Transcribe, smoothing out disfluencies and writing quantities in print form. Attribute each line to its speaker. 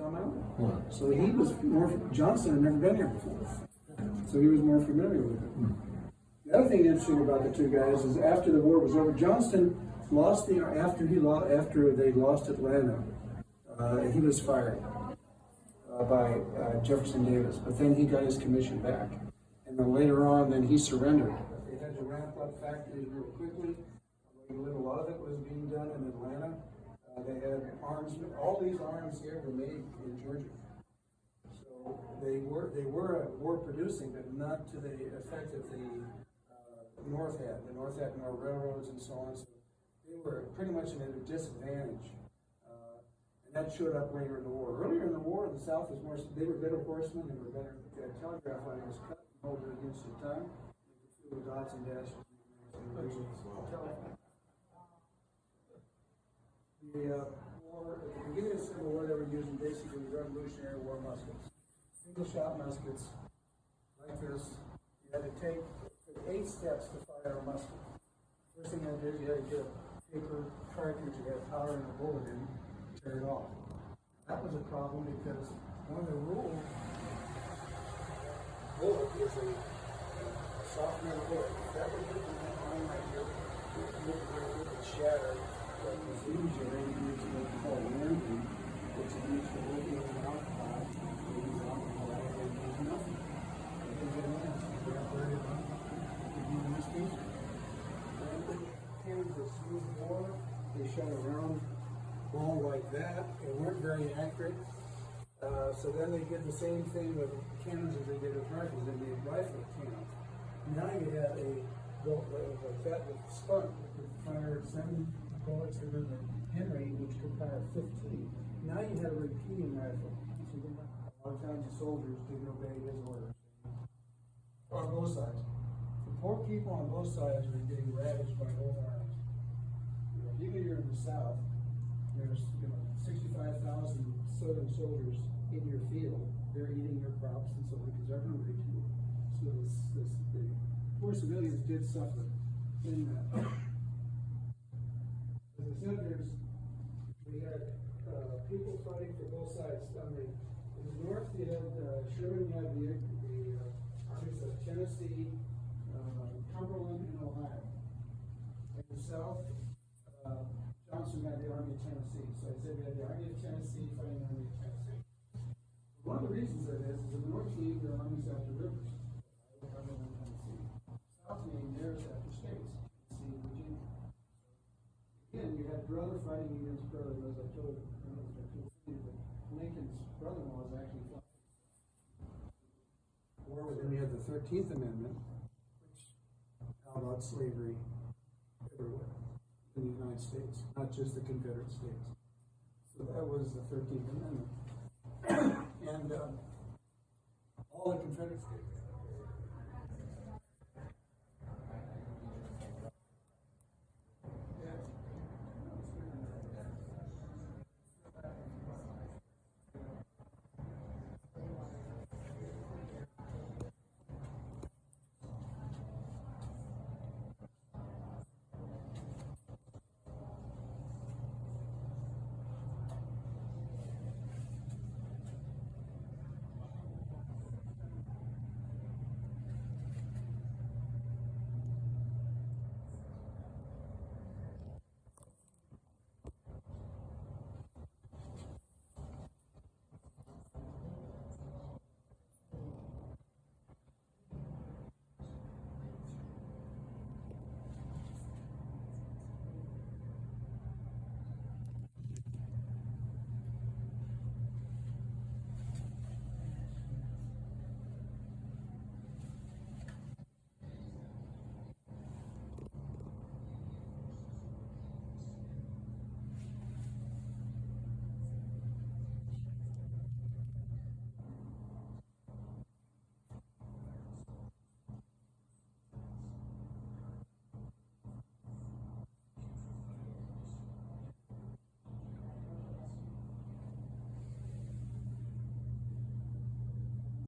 Speaker 1: Kennesaw Mountain. So he was Johnston had never been here before. So he was more familiar with it. The other thing interesting about the two guys is after the war was over, Johnston lost after they lost Atlanta, he was fired by Jefferson Davis, but then he got his commission back. And then later on, then he surrendered. They had to ramp up factories real quickly. A lot of it was being done in Atlanta. They had arms, all these arms here were made in Georgia. So they were war producing, but not to the effect that the North had. The North had more railroads and so on. So they were pretty much at a disadvantage. And that showed up later in the war. Earlier in the war, the South was more, they were better horsemen, they were better, the telegraph line was cut and hold it against your tongue. You could feel the dots and dashes. The war, at the beginning of the Civil War, they were using basically Revolutionary War muskets. Single shot muskets, like this. You had to take 8 steps to fire a musket. First thing you had to do is you had to get a paper cartridge that had powder and a bullet in it, tear it off. That was a problem because one of the rules, bullet is a soft metal bullet. That would hit the line right here, it would shatter. But it's usually used to what we call landing, which is used for opening an alcohol. They use alcohol and there's nothing. Because it lands, they're not worried about it. Cannons were smooth bore. They shot a round ball like that. They weren't very accurate. So then they did the same thing with cannons as they did with rifles. They made rifle cannons. Now you have a bolt like that with spun. It could fire 7 bullets in the Henry, which could fire 15. Now you have a repeating rifle. So a lot of times the soldiers didn't obey his orders. On both sides. Poor people on both sides are getting ravaged by both armies. Even here in the South, there's 65,000 Southern soldiers in your field. They're eating your crops and so on because they're hungry too. So the poor civilians did suffer in that. As I said, we had people fighting for both sides. In the north, you had Sherman, you had the armies of Tennessee, Cumberland, and Ohio. In the South, Johnson had the Army of Tennessee. So I said we had the Army of Tennessee fighting the Army of Tennessee. One of the reasons of this is the North named their armies after rivers. Cumberland, Tennessee. South named theirs after states. Tennessee, Virginia. Again, you had brother fighting against brother, as I told you. Lincoln's brother-in-law was actually fighting. Or then you had the 13th Amendment. About slavery everywhere in the United States, not just the Confederate States. So that was the 13th Amendment. And all the Confederate states